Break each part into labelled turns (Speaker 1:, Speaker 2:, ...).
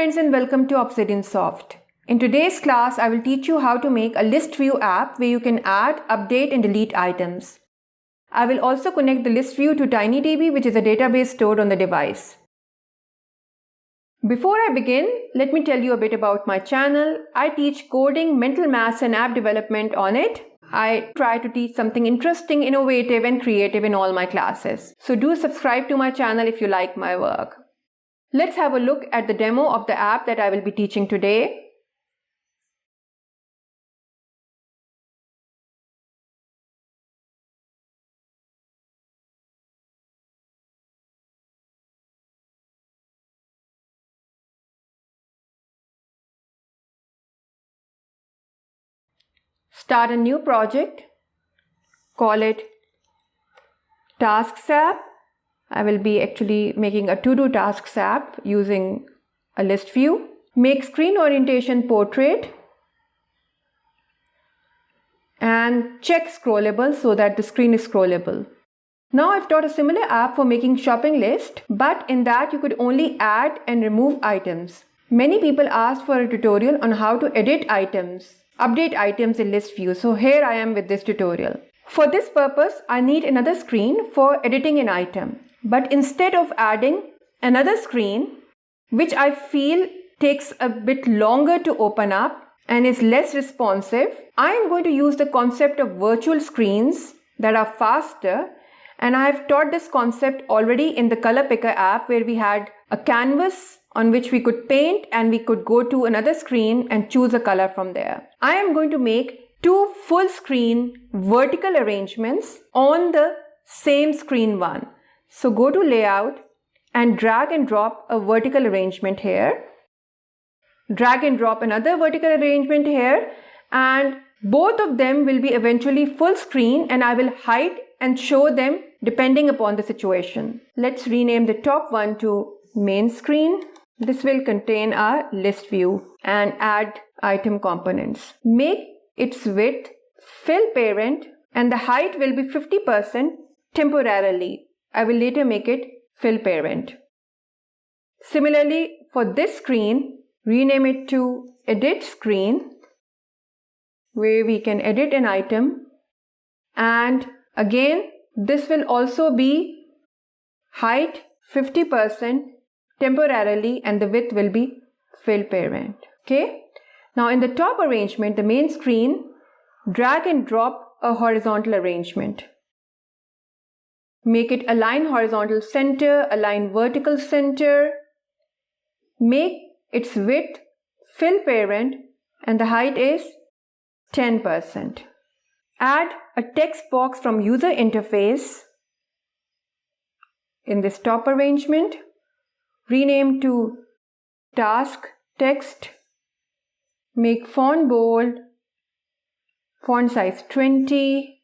Speaker 1: friends and welcome to Obsidian Soft. In today's class, I will teach you how to make a ListView app where you can add, update and delete items. I will also connect the ListView to tinyDB, which is a database stored on the device. Before I begin, let me tell you a bit about my channel. I teach coding, mental maths and app development on it. I try to teach something interesting, innovative and creative in all my classes. So do subscribe to my channel if you like my work. Let's have a look at the demo of the app that I will be teaching today. Start a new project. Call it Tasks app. I will be actually making a to-do tasks app using a ListView. Make screen orientation portrait and check scrollable so that the screen is scrollable. Now I've taught a similar app for making shopping list, but in that you could only add and remove items. Many people asked for a tutorial on how to edit items, update items in ListView, so here I am with this tutorial. For this purpose, I need another screen for editing an item. But instead of adding another screen, which I feel takes a bit longer to open up and is less responsive, I am going to use the concept of virtual screens that are faster. And I have taught this concept already in the Color Picker app, where we had a canvas on which we could paint and we could go to another screen and choose a color from there. I am going to make two full screen vertical arrangements on the same screen one. So go to Layout and drag and drop a vertical arrangement here. Drag and drop another vertical arrangement here, and both of them will be eventually full screen, and I will hide and show them depending upon the situation. Let's rename the top one to main screen. This will contain our list view and add item components. Make its width fill parent and the height will be 50% temporarily. I will later make it fill parent. Similarly, for this screen, rename it to edit screen, where we can edit an item. And again, this will also be height 50% temporarily and the width will be fill parent. Okay. Now in the top arrangement, the main screen, drag and drop a horizontal arrangement. Make it align horizontal center, align vertical center. Make its width fill parent and the height is 10%. Add a text box from user interface in this top arrangement. Rename to task text. Make font bold, font size 20.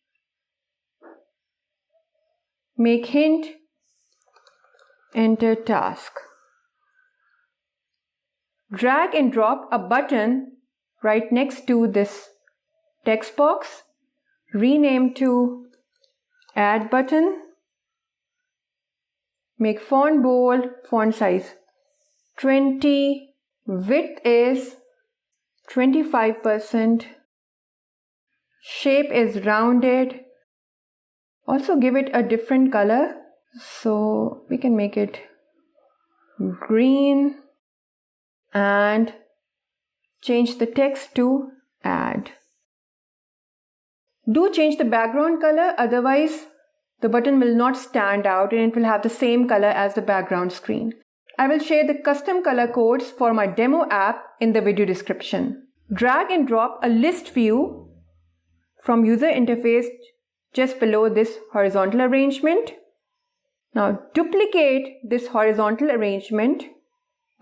Speaker 1: Make hint, enter task. Drag and drop a button right next to this text box. Rename to add button. Make font bold, font size 20. Width is 25%. Shape is rounded. Also give it a different color, so we can make it green and change the text to add. Do change the background color, otherwise the button will not stand out and it will have the same color as the background screen. I will share the custom color codes for my demo app in the video description. Drag and drop a list view from user interface just below this horizontal arrangement. Now duplicate this horizontal arrangement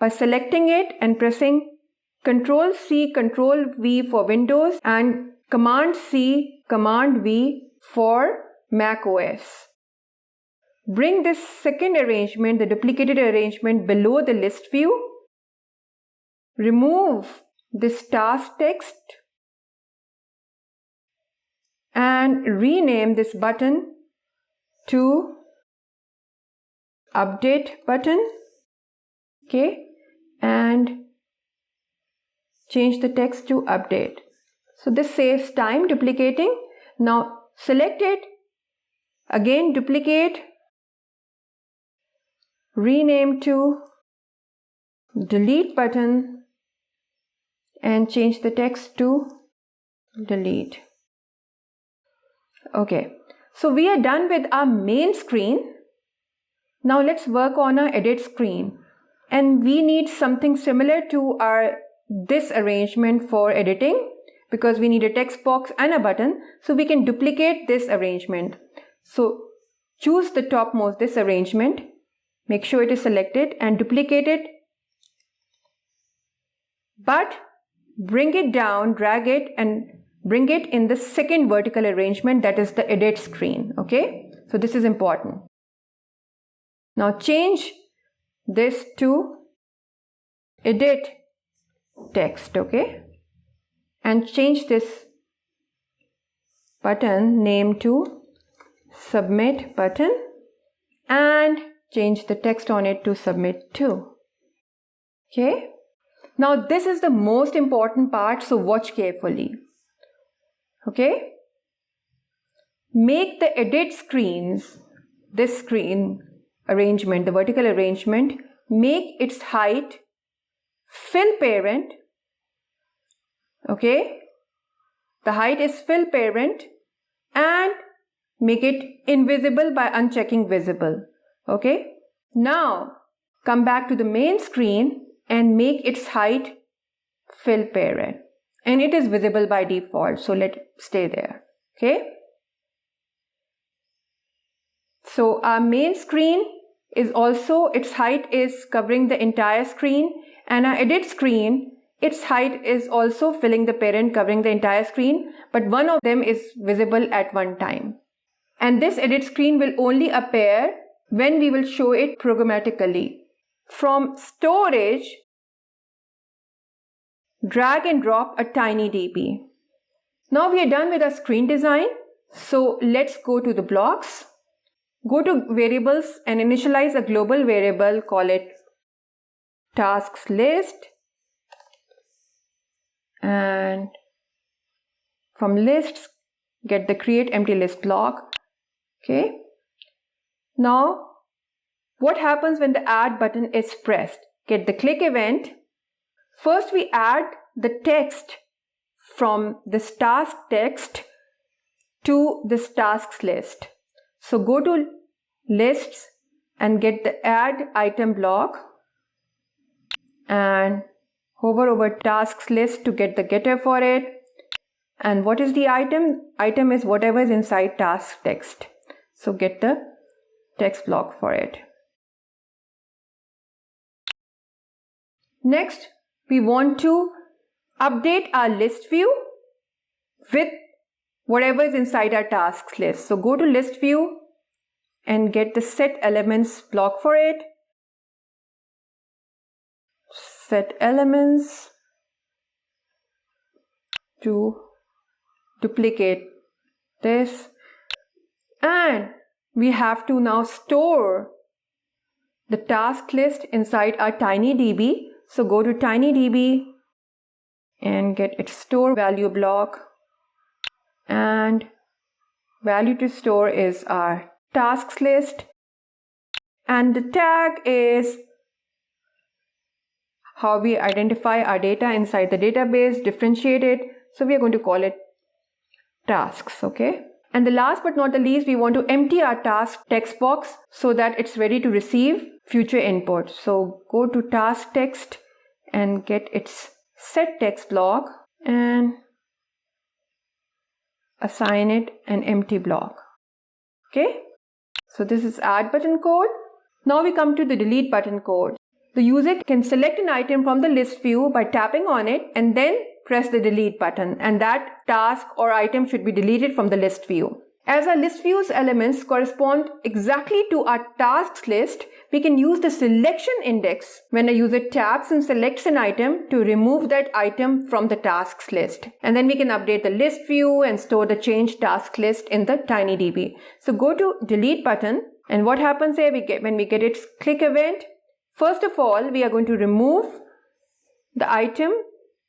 Speaker 1: by selecting it and pressing Ctrl+C, Ctrl+V for Windows and Command+C, Command+V for Mac OS. Bring this second arrangement, the duplicated arrangement, below the list view. Remove this task text and rename this button to update button. Okay, and change the text to update. So this saves time duplicating. Now select it, again duplicate, rename to delete button and change the text to delete. Okay, so we are done with our main screen. Now let's work on our edit screen, and we need something similar to this arrangement for editing, because we need a text box and a button, so we can duplicate this arrangement. So choose the topmost, this arrangement, make sure it is selected and duplicate it, but bring it down, drag it and bring it in the second vertical arrangement, that is the edit screen. Okay, so this is important. Now change this to edit text, okay, and change this button name to submit button and change the text on it to submit to. Okay, now this is the most important part, so watch carefully. Okay, make the edit screens, this screen arrangement, the vertical arrangement, make its height fill parent. Okay, the height is fill parent, and make it invisible by unchecking visible. Okay, now come back to the main screen and make its height fill parent, and it is visible by default, so let it stay there. Okay, so our main screen is also, its height is covering the entire screen, and our edit screen, its height is also filling the parent, covering the entire screen, but one of them is visible at one time. And this edit screen will only appear when we will show it programmatically. From storage, drag and drop a tinyDB. Now we are done with our screen design. So let's go to the blocks. Go to variables and initialize a global variable, call it tasks list. And from lists, get the create empty list block. Okay. Now, what happens when the add button is pressed? Get the click event. First, we add the text from this task text to this tasks list. So go to lists and get the add item block and hover over tasks list to get the getter for it. And what is the item? Item is whatever is inside task text. So get the text block for it. Next, we want to update our list view with whatever is inside our tasks list. So go to list view and get the set elements block for it. Set elements to duplicate this, and we have to now store the task list inside our tinyDB. So go to tinyDB and get its store value block, and value to store is our tasks list, and the tag is how we identify our data inside the database, differentiate it. So we are going to call it tasks. Okay. And the last but not the least, we want to empty our task text box so that it's ready to receive future input. So go to task text and get its set text block and assign it an empty block. Okay. So this is add button code. Now we come to the delete button code. The user can select an item from the list view by tapping on it and then press the delete button, and that task or item should be deleted from the list view. As our list view's elements correspond exactly to our tasks list, we can use the selection index when a user taps and selects an item to remove that item from the tasks list. And then we can update the list view and store the changed task list in the tinyDB. So go to delete button, and what happens here when we get its click event? First of all, we are going to remove the item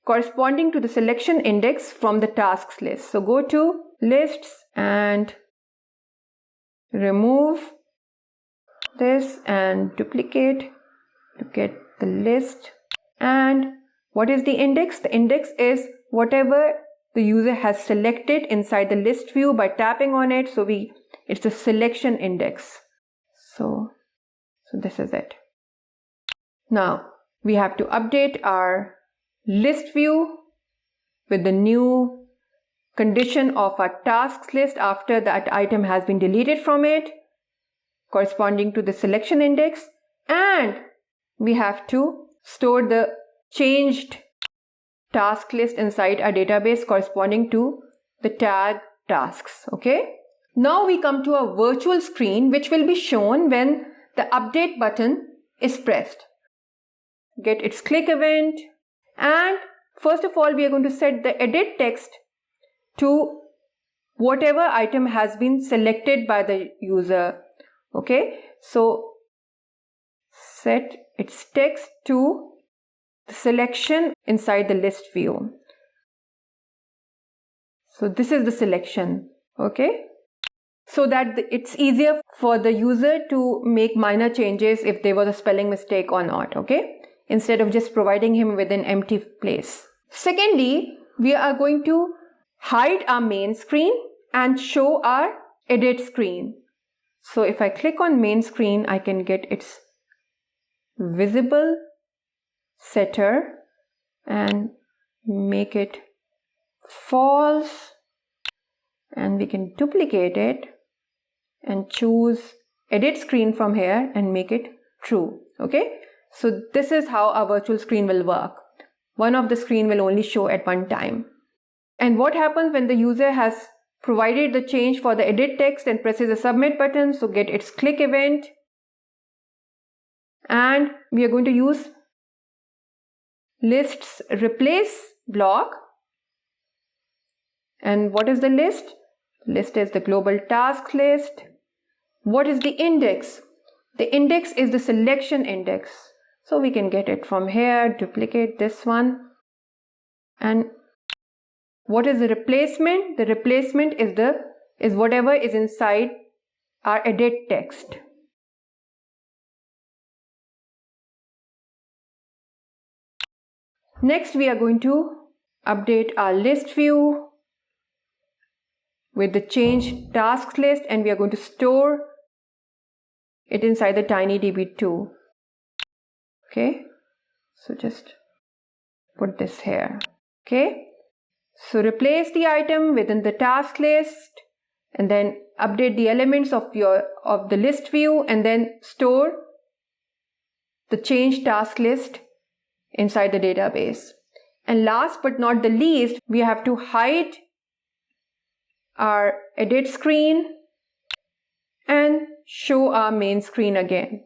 Speaker 1: corresponding to the selection index from the tasks list. So go to lists and remove this and duplicate to get the list. And what is the index? The index is whatever the user has selected inside the list view by tapping on it. So it's the selection index. So this is it. Now we have to update our list view with the new condition of our tasks list after that item has been deleted from it, corresponding to the selection index, and we have to store the changed task list inside our database corresponding to the tag tasks. Okay. Now we come to a virtual screen which will be shown when the update button is pressed. Get its click event, and first of all we are going to set the edit text to whatever item has been selected by the user. Okay, so set its text to the selection inside the list view. So this is the selection. Okay, so that it's easier for the user to make minor changes if there was a spelling mistake or not. Okay, instead of just providing him with an empty place. Secondly, we are going to hide our main screen and show our edit screen. So if I click on main screen, I can get its visible setter and make it false, and we can duplicate it and choose edit screen from here and make it true. Okay, so this is how our virtual screen will work. One of the screen will only show at one time. And what happens when the user has provided the change for the edit text and presses the submit button? So get its click event, and we are going to use lists replace block. And what is the list? List is the global task list. What is the index? The index is the selection index. So we can get it from here, duplicate this one. And what is the replacement? The replacement is whatever is inside our edit text. Next, we are going to update our list view with the changed tasks list, and we are going to store it inside the tinyDB too. Okay, so just put this here. Okay, so replace the item within the task list, and then update the elements of the list view, and then store the changed task list inside the database. And last but not the least, we have to hide our edit screen and show our main screen again.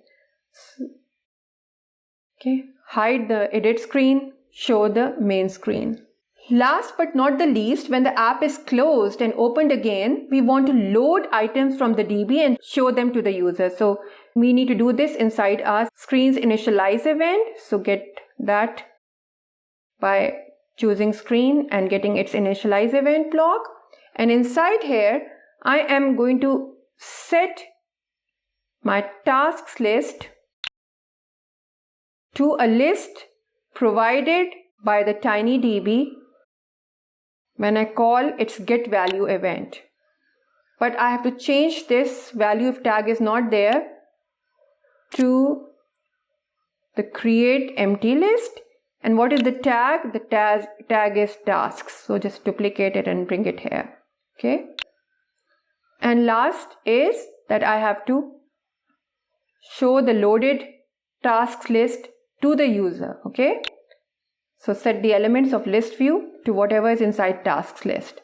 Speaker 1: Okay, hide the edit screen, show the main screen. Last but not the least, when the app is closed and opened again, we want to load items from the DB and show them to the user. So we need to do this inside our screen's initialize event. So get that by choosing screen and getting its initialize event block. And inside here, I am going to set my tasks list to a list provided by the tinyDB when I call its get value event. But I have to change this value if tag is not there to the create empty list. And what is the tag? The tag is tasks. So just duplicate it and bring it here. Okay. And last is that I have to show the loaded tasks list to the user. Okay. So set the elements of list view to whatever is inside tasks list.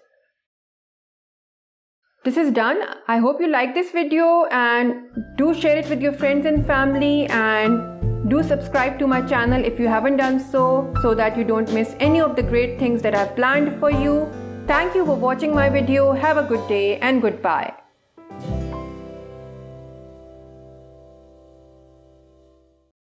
Speaker 1: This is done. I hope you like this video, and do share it with your friends and family, and do subscribe to my channel if you haven't done so that you don't miss any of the great things that I've planned for you. Thank you for watching my video. Have a good day and goodbye.